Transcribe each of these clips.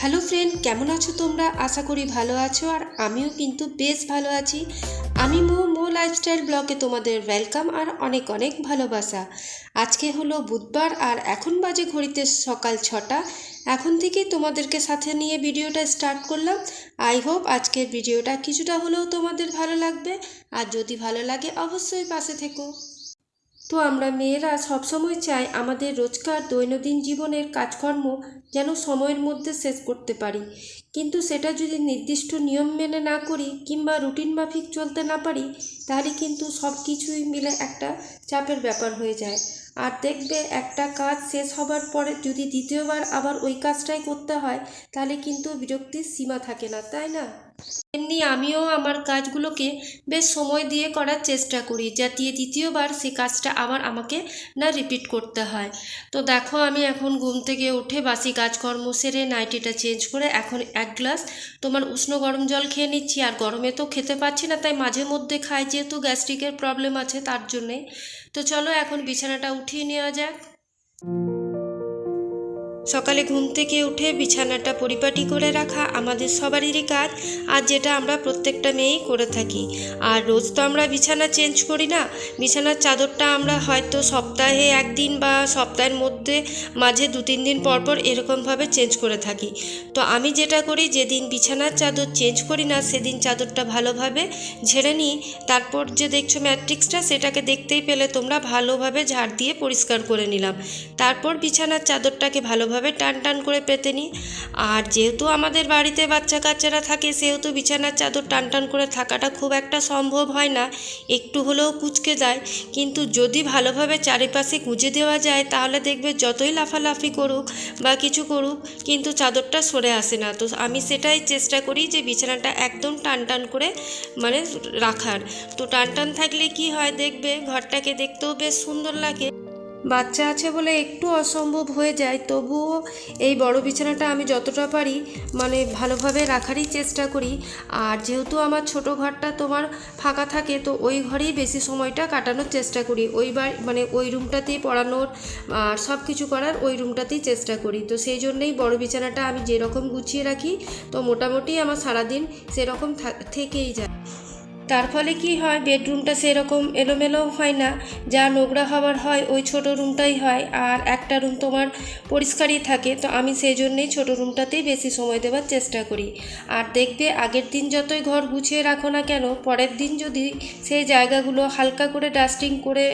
Hello friend, কেমন আছো তোমরা? আশা করি ভালো আছো। আর আমিও কিন্তু বেশ ভালো আছি। আমি মো লাইফস্টাইল ব্লগে তোমাদের ওয়েলকাম আর অনেক অনেক ভালোবাসা। আজকে হলো বুধবার আর এখন বাজে ঘড়িতে সকাল 6টা। এখন থেকেই তোমাদেরকে সাথে নিয়ে ভিডিওটা স্টার্ট করলাম। আই হোপ আজকের ভিডিওটা কিছুটা হলেও তোমাদের ভালো লাগবে। আর যদি ভালো লাগে অবশ্যই পাশে থেকো। তো আমরা মেয়েরা সবসময় চাই আমাদের রোজকার দৈনন্দিন জীবনের কাজকর্ম যেন সময়ের মধ্যে শেষ করতে পারি, কিন্তু সেটা যদি নির্দিষ্ট নিয়ম মেনে না করি কিংবা রুটিন মাফিক চলতে না পারি, তাহলে কিন্তু সব কিছুই মিলে একটা চাপের ব্যাপার হয়ে যায়। আর দেখবে একটা কাজ শেষ হবার পরে যদি দ্বিতীয়বার আবার ওই কাজটাই করতে হয়, তাহলে কিন্তু বিরক্তির সীমা থাকে না, তাই না? এমনি আমিও আমার কাজগুলোকে বেশ সময় দিয়ে করার চেষ্টা করি, যাতে দ্বিতীয়বার সেই কাজটা আবার আমাকে না রিপিট করতে হয়। তো দেখো, আমি এখন ঘুম থেকে উঠে বাসি কাজকর্ম সেরে নাইটিটা চেঞ্জ করে এখন এক গ্লাস তোমার উষ্ণ গরম জল খেয়ে নিচ্ছি। আর গরমে তো খেতে পাচ্ছি না, তাই মাঝে মধ্যে খাই, যেহেতু গ্যাস্ট্রিকের প্রবলেম আছে তার জন্যে। তো চলো এখন বিছানাটা উঠিয়ে নেওয়া যাক। সকালে ঘুম থেকে উঠে বিছানাটা পরিপাটি করে রাখা আমাদের সবারই কাজ, আর যেটা আমরা প্রত্যেকটা মেয়েই করে থাকি। আর রোজ তো আমরা বিছানা চেঞ্জ করি না। বিছানার চাদরটা আমরা হয়তো সপ্তাহে একদিন বা সপ্তাহের মধ্যে মাঝে 2-3 দিন পর পর এরকমভাবে চেঞ্জ করে থাকি। তো আমি যেটা করি, যেদিন বিছানার চাদর চেঞ্জ করি না সেদিন চাদরটা ভালোভাবে ঝেড়ে নিই। তারপর যে দেখছো ম্যাট্রিক্সটা, সেটাকে দেখতেই পেলে তোমরা, ভালোভাবে ঝাড় দিয়ে পরিষ্কার করে নিলাম। তারপর বিছানার চাদরটাকে ভালোভাবে টান টান করে পেতে নিই। আর যেহেতু আমাদের বাড়িতে বাচ্চা কাচ্চারা থাকে, সেহেতু বিছানার চাদর টান টান করে থাকাটা খুব একটা সম্ভব হয় না, একটু হলেও কুঁচকে যায়। কিন্তু যদি ভালোভাবে চারিপাশে গুঁজে দেওয়া যায়, তাহলে দেখবে যতই লাফালাফি করুক বা কিছু করুক, কিন্তু চাদরটা সরে আসে না। তো আমি সেটাই চেষ্টা করি যে বিছানাটা একদম টান টান করে মানে রাখার। তো টান টান থাকলে কি হয়, দেখবে ঘরটাকে দেখতেও বেশ সুন্দর লাগে। বাচ্চা আছে বলে একটু অসম্ভব হয়ে যায়, তবুও এই বড় বিছানাটা আমি যতটা পারি ভালোভাবে রাখারই চেষ্টা করি। আর যেহেতু আমার ছোট ঘরটা তোমার ফাঁকা থাকে, তো ওই ঘরেই বেশি সময়টা কাটানোর চেষ্টা করি। ওই রুমটাতেই পড়ানোর আর সব কিছু করার ওই রুমটাতেই চেষ্টা করি। তো সেই জন্যেই বড় বিছানাটা আমি যেরকম গুছিয়ে রাখি, তো মোটামুটি আমার সারাদিন সেরকম থেকেই যায়। তার ফলে কি হয়, বেডরুমটা সেরকম এলোমেলো হয় না। যা নোংরা হওয়ার হয় ওই ছোট রুমটাই হয়, আর একটা রুম তোমার পরিষ্কারই থাকে। তো আমি সেই জন্যেই ছোটো রুমটাতেই বেশি সময় দেওয়ার চেষ্টা করি। আর দেখবে আগের দিন যতই ঘর গুছিয়ে রাখো না কেন, পরের দিন যদি সেই জায়গাগুলো হালকা করে ডাস্টিং করে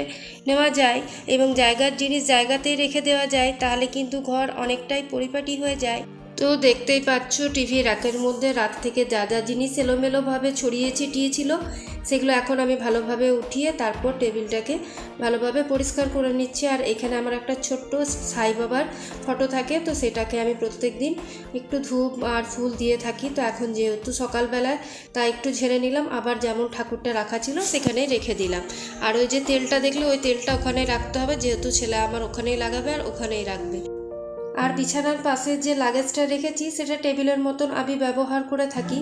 নেওয়া যায় এবং জায়গার জিনিস জায়গাতেই রেখে দেওয়া যায়, তাহলে কিন্তু ঘর অনেকটাই পরিপাটি হয়ে যায়। তো দেখতেই পাচ্ছ, টিভি র্যাকের মধ্যে রাত থেকে যা যা জিনিস এলোমেলোভাবে ছড়িয়ে ছিটিয়ে ছিল, সেগুলো এখন আমি ভালোভাবে উঠিয়ে তারপর টেবিলটাকে ভালোভাবে পরিষ্কার করে নিচ্ছি। আর এখানে আমার একটা ছোট্ট সাই বাবার ফটো থাকে, তো সেটাকে আমি প্রত্যেক দিন একটু ধূপ আর ফুল দিয়ে থাকি। তো এখন যেহেতু সকালবেলায়, তা একটু ঝেড়ে নিলাম, আবার যেমন ঠাকুরটা রাখা ছিল সেখানেই রেখে দিলাম। আর ওই যে তেলটা দেখলে, ওই তেলটা ওখানেই রাখতে হবে, যেহেতু ছেলে আমার ওখানেই লাগাবে আর ওখানেই রাখবে। আর বিছানার পাশে যে লাগেজটা রেখেছি, সেটা টেবিলের মতন আমি ব্যবহার করে থাকি।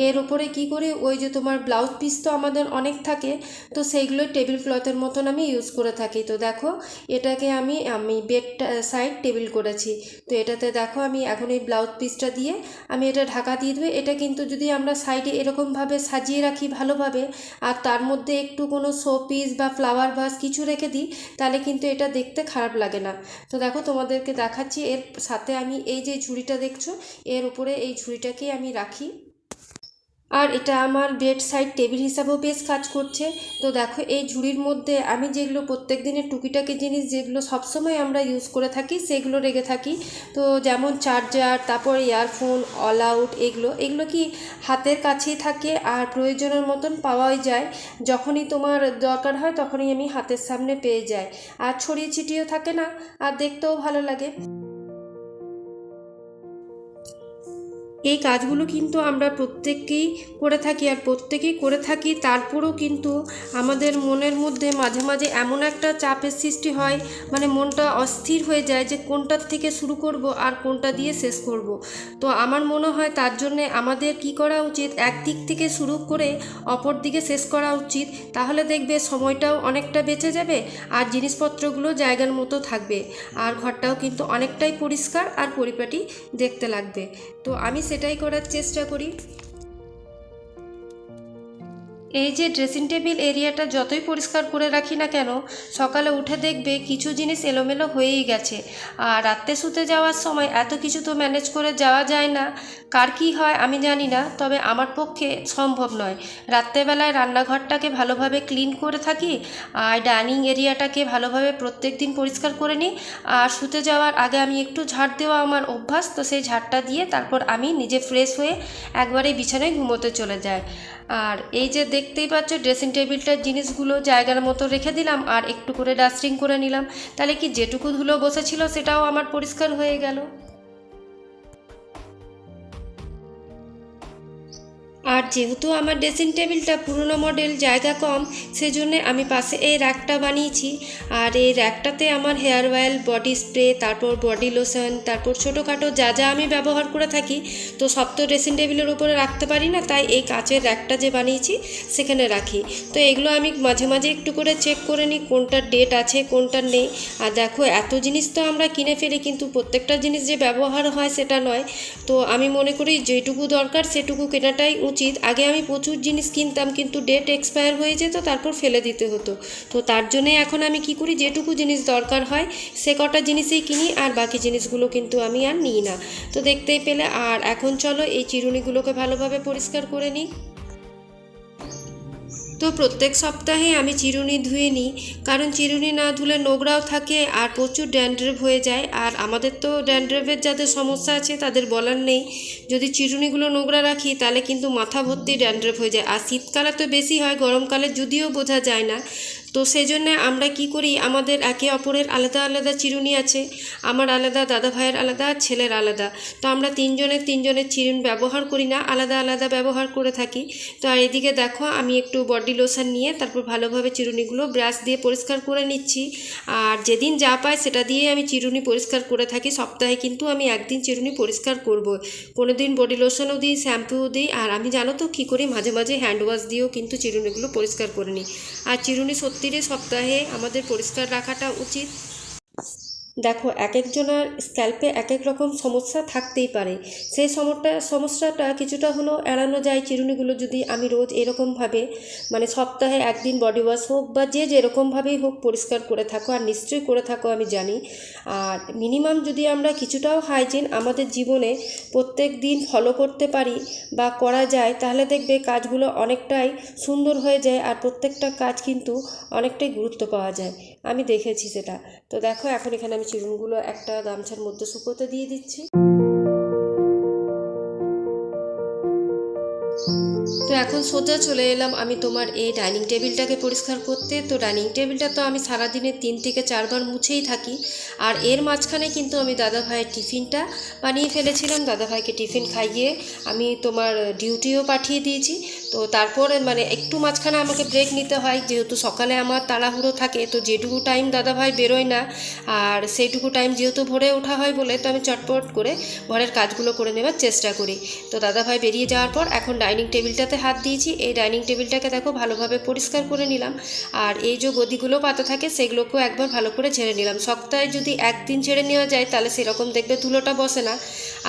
এর উপরে কি করি, ওই যে তোমার ব্লাউজ পিস তো আমাদের অনেক থাকে, তো সেইগুলোই টেবিল ক্লথের মতন আমি ইউজ করে থাকি। তো দেখো, এটাকে আমি বেড সাইড টেবিল করেছি। তো এটাতে দেখো, আমি এখন এই ব্লাউজ পিসটা দিয়ে আমি এটা ঢাকা দিয়ে দেবো। এটা কিন্তু যদি আমরা সাইডে এরকমভাবে সাজিয়ে রাখি ভালোভাবে, আর তার মধ্যে একটু কোনো শো পিস বা ফ্লাওয়ার ভাস কিছু রেখে দিই, তাহলে কিন্তু এটা দেখতে খারাপ লাগে না। তো দেখো, তোমাদেরকে দেখাচ্ছি। এর সাথে আমি এই যে ঝুড়িটা দেখছো, এর উপরে এই ঝুড়িটাকেই আমি রাখি। আর এটা আমার বেড সাইড টেবিল হিসাবেও বেশ কাজ করছে। তো দেখো, এই ঝুড়ির মধ্যে আমি যেগুলো প্রত্যেক দিনের টুকিটাকি জিনিস, যেগুলো সবসময় আমরা ইউজ করে থাকি, সেগুলো রেখে থাকি। তো যেমন চার্জার, তারপর ইয়ারফোন, অল আউট, এগুলো কি হাতের কাছেই থাকে আর প্রয়োজনের মতন পাওয়াই যায়। যখনই তোমার দরকার হয় তখনই আমি হাতের সামনে পেয়ে যাই, আর ছড়িয়ে ছিটিয়েও থাকে না, আর দেখতেও ভালো লাগে। এই কাজগুলো কিন্তু আমরা প্রত্যেকেই করে থাকি, আর প্রত্যেকেই করে থাকি। তারপরেও কিন্তু আমাদের মনের মধ্যে মাঝে মাঝে এমন একটা চাপের সৃষ্টি হয়, মানে মনটা অস্থির হয়ে যায় যে কোনটার থেকে শুরু করব আর কোনটা দিয়ে শেষ করব। তো আমার মনে হয় তার জন্যে আমাদের কি করা উচিত, একদিক থেকে শুরু করে অপর দিকে শেষ করা উচিত। তাহলে দেখবে সময়টাও অনেকটা বেঁচে যাবে আর জিনিসপত্রগুলো জায়গার মতো থাকবে, আর ঘরটাও কিন্তু অনেকটাই পরিষ্কার আর পরিপাটি দেখতে লাগবে। তো আমি সেটাই করার চেষ্টা করি। এই যে ড্রেসিং টেবিল এরিয়াটা যতই পরিষ্কার করে রাখি না কেন, সকালে উঠে দেখবে কিছু জিনিস এলোমেলো হয়েই গেছে। আর রাত্রে শুতে যাওয়ার সময় এত কিছু তো ম্যানেজ করে যাওয়া যায় না, কার কী হয় আমি জানি না, তবে আমার পক্ষে সম্ভব নয়। রাত্রেবেলায় রান্নাঘরটাকে ভালোভাবে ক্লিন করে থাকি, আর ডাইনিং এরিয়াটাকে ভালোভাবে প্রত্যেক দিন পরিষ্কার করে নিই। আর শুতে যাওয়ার আগে আমি একটু ঝাড় দেওয়া আমার অভ্যাস, তো সেই ঝাড়টা দিয়ে তারপর আমি নিজে ফ্রেশ হয়ে একবারে বিছানায় ঘুমোতে চলে যাই। আর এই যে দেখতেই পাচ্ছ ড্রেসিং টেবিলটার জিনিসগুলো জায়গার মতো রেখে দিলাম আর একটু করে ডাস্টিং করে নিলাম, তাহলে কি যেটুকু ধুলো বসেছিল সেটাও আমার পরিষ্কার হয়ে গেল। আর যেহেতু আমার ড্রেসিং টেবিলটা পুরনো মডেল, জায়গা কম, সেজন্য আমি পাশে এই র্যাকটা বানিয়েছি। আর এই র্যাকটাতে আমার হেয়ার অয়েল, বডি স্প্রে, তারপর বডি লোশন, তারপর ছোটোখাটো যা যা আমি ব্যবহার করে থাকি, তো সব তো ড্রেসিং টেবিলের উপরে রাখতে পারি না, তাই এই কাচের র্যাকটা যে বানিয়েছি সেখানে রাখি। তো এগুলো আমি মাঝে মাঝে একটু করে চেক করে নিই কোনটার ডেট আছে কোনটার নেই। আর দেখো এত জিনিস তো আমরা কিনে ফেলি, কিন্তু প্রত্যেকটা জিনিস যে ব্যবহার হয় সেটা নয়। তো আমি মনে করি যেটুকু দরকার সেটুকু কেনাটাই উচিত। আগে আমি প্রচুর জিনিস কিনতাম, কিন্তু ডেট এক্সপায়ার হয়ে যেত, তারপর ফেলে দিতে হতো। তো তার জন্যে এখন আমি কি করি, যেটুকু জিনিস দরকার হয় সে কটা জিনিসই কিনি, আর বাকি জিনিসগুলো কিন্তু আমি আর নিই না। তো দেখতেই পেলে। আর এখন চলো এই চিরুনিগুলোকে ভালোভাবে পরিষ্কার করে নিই। তো প্রত্যেক সপ্তাহে আমি চিরুনি ধুয়ে নিই, কারণ চিরুনি না ধুলে নোংরাও থাকে আর প্রচুর ড্যান্ড্রফ হয়ে যায়। আর আমাদের তো ড্যান্ড্রফের যাদের সমস্যা আছে তাদের বলার নেই, যদি চিরুনিগুলো নোংরা রাখি তাহলে কিন্তু মাথা ভর্তি ড্যান্ড্রফ হয়ে যায়। আর শীতকালে তো বেশি হয়, গরমকালে যদিও বোঝা যায় না। তো সেই জন্য আমরা কি করি, আমাদের একে অপরের আলাদা আলাদা চিরুনি আছে, আমার আলাদা, দাদা ভাইয়ের আলাদা, ছেলের আলাদা। তো আমরা তিনজনের চিরুনি ব্যবহার করি না, আলাদা আলাদা ব্যবহার করে থাকি। তো আর এদিকে দেখো আমি একটু বডি লোশন নিয়ে তারপর ভালোভাবে চিরুনিগুলো ব্রাশ দিয়ে পরিষ্কার করে নিচ্ছি। আর যেদিন যা পাই সেটা দিয়ে আমি চিরুনি পরিষ্কার করে থাকি। সপ্তাহে কিন্তু আমি একদিন চিরুনি পরিষ্কার করব, কোনো দিন বডি লোশনও দিই, শ্যাম্পুও দিই। আর আমি জানো তো কী করি, মাঝে মাঝে হ্যান্ড ওয়াশ দিয়েও কিন্তু চিরুনিগুলো পরিষ্কার করে নিই। আর চিরুনি সত্যি সপ্তাহে আমাদের পরিষ্কার রাখাটা উচিত। দেখো এক একজনের স্ক্যাল্পে এক এক রকম সমস্যা থাকতেই পারে, সেই সমস্যাটা কিছুটা হলেও এড়ানো যায় চিরুনিগুলো যদি আমি রোজ এরকমভাবে, মানে সপ্তাহে একদিন বডি ওয়াশ হোক বা যে যেরকমভাবেই হোক পরিষ্কার করে থাকো, আর নিশ্চয়ই করে থাকো আমি জানি। আর মিনিমাম যদি আমরা কিছুটাও হাইজিন আমাদের জীবনে প্রত্যেক দিন ফলো করতে পারি বা করা যায়, তাহলে দেখবে কাজগুলো অনেকটাই সুন্দর হয়ে যায় আর প্রত্যেকটা কাজ কিন্তু অনেকটাই গুরুত্ব পাওয়া যায়। আমি দেখেছি সেটা। তো দেখো এখন এখানে আমি চিরুনিগুলো একটা গামছার মধ্যে শুকোতে দিয়ে দিচ্ছি। তো এখন সোজা চলে এলাম আমি তোমার এই ডাইনিং টেবিলটাকে পরিষ্কার করতে। তো ডাইনিং টেবিলটা তো আমি সারাদিনে 3 থেকে 4 বার মুছেই থাকি। আর এর মাঝখানে কিন্তু আমি দাদা ভাইয়ের টিফিনটা বানিয়ে ফেলেছিলাম, দাদা ভাইকে টিফিন খাইয়ে আমি তোমার ডিউটিও পাঠিয়ে দিয়েছি। তো তারপরে মানে একটু মাঝখানে আমাকে ব্রেক নিতে হয়, যেহেতু সকালে আমার তাড়াহুড়ো থাকে। তো যেটুকু টাইম দাদা ভাই বেরোয় না, আর সেইটুকু টাইম যেহেতু ভোরে ওঠা হয় বলে, তো আমি চটপট করে ঘরের কাজগুলো করে নেওয়ার চেষ্টা করি। তো দাদা ভাই বেরিয়ে যাওয়ার পর এখন ডাইনিং টেবিলটাতে হাত দিয়েছি। এই ডাইনিং টেবিলটাকে দেখো ভালোভাবে পরিষ্কার করে নিলাম। আর এই যে গদিগুলো পাতা থাকে সেগুলোকেও একবার ভালো করে ঝেড়ে নিলাম। সপ্তাহে যদি একদিন ঝেড়ে নেওয়া যায় তাহলে সেরকম দেখবে ধুলোটা বসে না।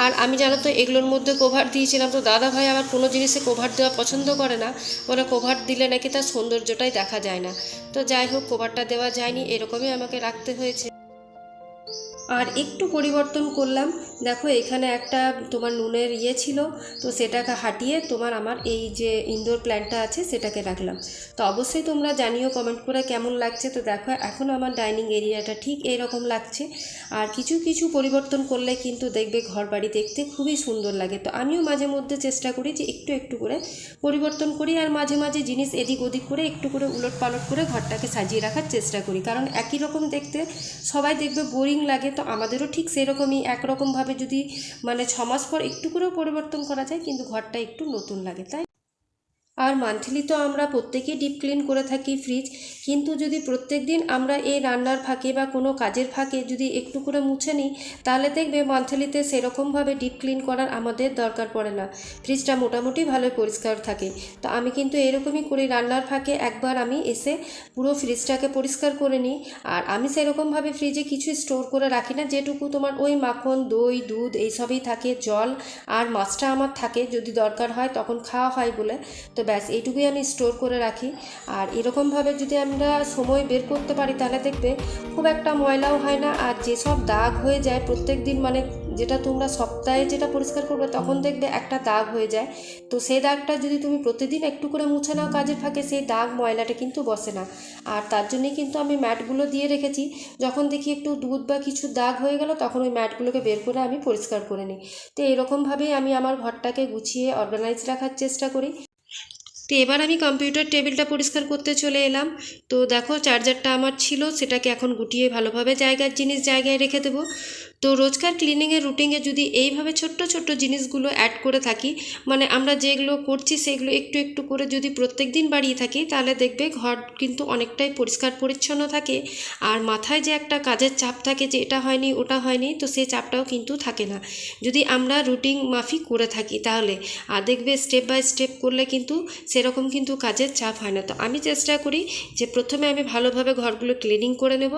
আর আমি জানো তো এগুলোর মধ্যে কভার দিয়েছিলাম, তো দাদা ভাই আবার কোনো জিনিসে কভার দেওয়া পছন্দ করে না, বলে কভার দিলে নাকি তার সৌন্দর্যটাই দেখা যায় না। তো যাই হোক, কভারটা দেওয়া যায়নি, এরকমই আমাকে রাখতে হয়েছে। আর একটু পরিবর্তন করলাম, দেখো এখানে একটা তোমার নুনের ছিল, তো সেটাকে হাটিয়ে তোমার আমার এই যে ইনডোর প্ল্যান্টটা আছে সেটাকে রাখলাম। তো অবশ্যই তোমরা জানিও কমেন্ট করে কেমন লাগছে। তো দেখো এখন আমার ডাইনিং এরিয়াটা ঠিক এইরকম লাগছে। আর কিছু কিছু পরিবর্তন করলে কিন্তু দেখবে ঘর বাড়ি দেখতে খুবই সুন্দর লাগে। তো আমিও মাঝে মধ্যে চেষ্টা করি যে একটু একটু করে পরিবর্তন করি, আর মাঝে মাঝে জিনিস এদিক ওদিক করে একটু করে উলট পালট করে ঘরটাকে সাজিয়ে রাখার চেষ্টা করি, কারণ একই রকম দেখতে সবাই দেখবে বোরিং লাগে। তো আমাদেরও ঠিক সেরকমই একরকমভাবে যদি মানে 6 মাস পর একটু করেও পরিবর্তন করা যায় কিন্তু ঘরটা একটু নতুন লাগে, তাই। আর মান্থলি তো আমরা প্রত্যেকেই ডিপ ক্লিন করে থাকি ফ্রিজ, কিন্তু যদি প্রত্যেক দিন আমরা এই রান্নার ফাঁকে বা কোনো কাজের ফাঁকে যদি একটু করে মুছে নিই তাহলে দেখবে মান্থলিতে সেরকমভাবে ডিপ ক্লিন করার আমাদের দরকার পড়ে না, ফ্রিজটা মোটামুটি ভালোই পরিষ্কার থাকে। তো আমি কিন্তু এরকমই করি, রান্নার ফাঁকে একবার আমি এসে পুরো ফ্রিজটাকে পরিষ্কার করে নিই। আর আমি সেরকমভাবে ফ্রিজে কিছু স্টোর করে রাখি না, যেটুকু তোমার ওই মাখন দই দুধ এইসবই থাকে, জল আর মাছটা আমার থাকে, যদি দরকার হয় তখন খাওয়া হয় বলে, তো ব্যাস এইটুকুই আমি স্টোর করে রাখি। আর এরকমভাবে যদি আমরা সময় বের করতে পারি তাহলে দেখবে খুব একটা ময়লাও হয় না। আর যেসব দাগ হয়ে যায় প্রত্যেক দিন, মানে যেটা তোমরা সপ্তাহে যেটা পরিষ্কার করবে তখন দেখবে একটা দাগ হয়ে যায়, তো সেই দাগটা যদি তুমি প্রতিদিন একটু করে মুছে নাও কাজের ফাঁকে, সেই দাগ ময়লাটা কিন্তু বসে না। আর তার জন্যই কিন্তু আমি ম্যাটগুলো দিয়ে রেখেছি, যখন দেখি একটু দুধ বা কিছু দাগ হয়ে গেল তখন ওই ম্যাটগুলোকে বের করে আমি পরিষ্কার করে নিই। তো এরকমভাবেই আমি আমার ঘরটাকে গুছিয়ে অর্গানাইজ রাখার চেষ্টা করি। তো এবার আমি কম্পিউটার টেবিলটা পরিষ্কার করতে চলে এলাম। তো দেখো চার্জারটা আমার ছিল, সেটাকে এখন গুটিয়ে ভালোভাবে জায়গার জিনিস জায়গায় রেখে দেবো। তো রোজকার ক্লিনিংয়ের রুটিনে যদি এইভাবে ছোট্ট ছোট্ট জিনিসগুলো অ্যাড করে থাকি, মানে আমরা যেগুলো করছি সেগুলো একটু একটু করে যদি প্রত্যেক দিন বাড়িয়ে থাকি তাহলে দেখবে ঘর কিন্তু অনেকটাই পরিষ্কার পরিচ্ছন্ন থাকে। আর মাথায় যে একটা কাজের চাপ থাকে যে এটা হয়নি ওটা হয়নি, তো সেই চাপটাও কিন্তু থাকে না যদি আমরা রুটিন মাফিক করে থাকি তাহলে। আর দেখবে স্টেপ বাই স্টেপ করলে কিন্তু সেরকম কিন্তু কাজের চাপ হয় না। তো আমি চেষ্টা করি যে প্রথমে আমি ভালোভাবে ঘরগুলো ক্লিনিং করে নেব,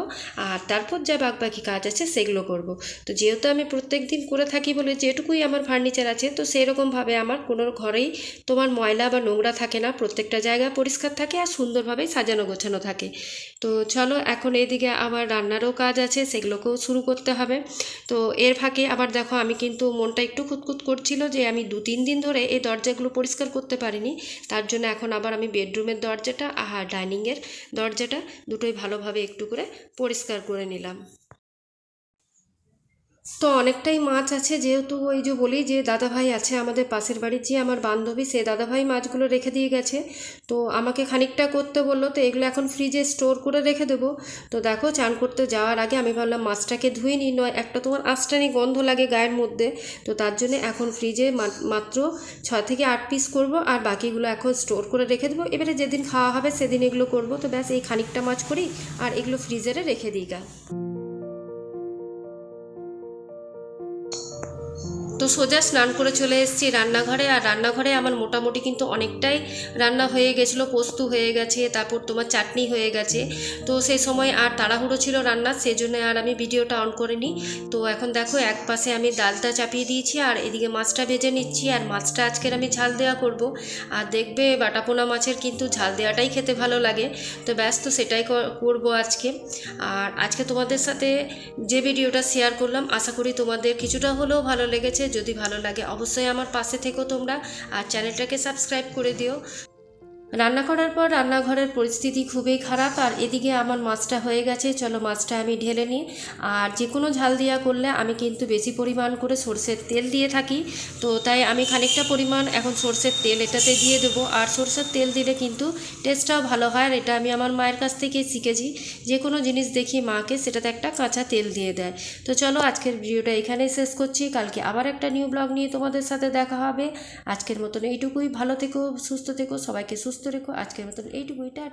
আর তারপর যা বাকি কাজ আছে সেগুলো করব। তো যেহেতু আমি প্রত্যেক দিন করে থাকি বলে যেটুকুই আমার ফার্নিচার আছে, তো সেরকমভাবে আমার কোনো ঘরেই তোমার ময়লা বা নোংরা থাকে না, প্রত্যেকটা জায়গা পরিষ্কার থাকে আর সুন্দরভাবে সাজানো গোছানো থাকে। তো চলো এখন এদিকে আবার রান্নারও কাজ আছে, সেগুলোকেও শুরু করতে হবে। তো এর ফাঁকে আবার দেখো আমি কিন্তু মনটা একটু খুঁতখুত করছিল যে আমি 2-3 দিন ধরে এই দরজাগুলো পরিষ্কার করতে পারিনি, তার জন্য এখন আবার আমি বেডরুমের দরজাটা আর ডাইনিংয়ের দরজাটা দুটোই ভালোভাবে একটু করে পরিষ্কার করে নিলাম। তো অনেকটাই মাছ আছে, যেহেতু ওই যে বলি যে দাদাভাই আছে আমাদের পাশের বাড়ির, যে আমার বান্ধবী, সে দাদাভাই মাছগুলো রেখে দিয়ে গেছে। তো আমাকে খানিকটা করতে বললো, তো এগুলো এখন ফ্রিজে স্টোর করে রেখে দেবো। তো দেখো চান করতে যাওয়ার আগে আমি ভাবলাম মাছটাকে ধুয়ে নিই, নয় একটা তোমার আঁশটানি গন্ধ লাগে গায়ের মধ্যে। তো তার জন্য এখন ফ্রিজে মাত্র 6 থেকে 8 পিস করব, আর বাকিগুলো এখন স্টোর করে রেখে দেবো। এবারে যেদিন খাওয়া হবে সেদিন এগুলো করব। তো ব্যাস এই খানিকটা মাছ করি আর এগুলো ফ্রিজারে রেখে দিই গা। তো সোজা স্নান করে চলে এসেছি রান্নাঘরে, আর রান্নাঘরে আমার মোটামুটি কিন্তু অনেকটাই রান্না হয়ে গেছিলো, পোস্ত হয়ে গেছে, তারপর তোমার চাটনি হয়ে গেছে। তো সেই সময় আর তাড়াহুড়ো ছিল রান্নার, সেই জন্য আর আমি ভিডিওটা অন করিনি। তো এখন দেখো এক পাশে আমি ডালটা চাপিয়ে দিয়েছি আর এদিকে মাছটা ভেজে নিচ্ছি, আর মাছটা আজকের আমি ঝাল দেওয়া করব। আর দেখবে বাটাপোনা মাছের কিন্তু ঝাল দেওয়াটাই খেতে ভালো লাগে। তো ব্যাস, তো সেটাই করব আজকে। আর আজকে তোমাদের সাথে যে ভিডিওটা শেয়ার করলাম আশা করি তোমাদের কিছুটা হলেও ভালো লেগেছে। যদি ভালো লাগে অবশ্যই আমার পাশে থেকো তোমরা, আর চ্যানেলটাকে সাবস্ক্রাইব করে দিও। রান্না করার পর রান্নাঘরের পরিস্থিতি খুবই খারাপ, আর এদিকে আমার মাছটা হয়ে গেছে। চলো মাছটা আমি ঢেলে নিই। আর যে কোনো ঝাল দিয়া করলে আমি কিন্তু বেশি পরিমাণ করে সরষের তেল দিয়ে থাকি, তো তাই আমি খানিকটা পরিমাণ এখন সরষের তেল এটাতে দিয়ে দেবো। আর সরষের তেল দিলে কিন্তু টেস্টটাও ভালো হয়, আর এটা আমি আমার মায়ের কাছ থেকে শিখেছি। যে কোনো জিনিস দেখি মাকে সেটাতে একটা কাঁচা তেল দিয়ে দেয়। তো চলো আজকের ভিডিওটা এখানেই শেষ করছি, কালকে আবার একটা নিউ ব্লগ নিয়ে তোমাদের সাথে দেখা হবে। আজকের মতন এইটুকুই, ভালো থেকো, সুস্থ থেকো, সবাইকে সুস্থ রেখো। আজকের মতন এইটুকুই, টাটা।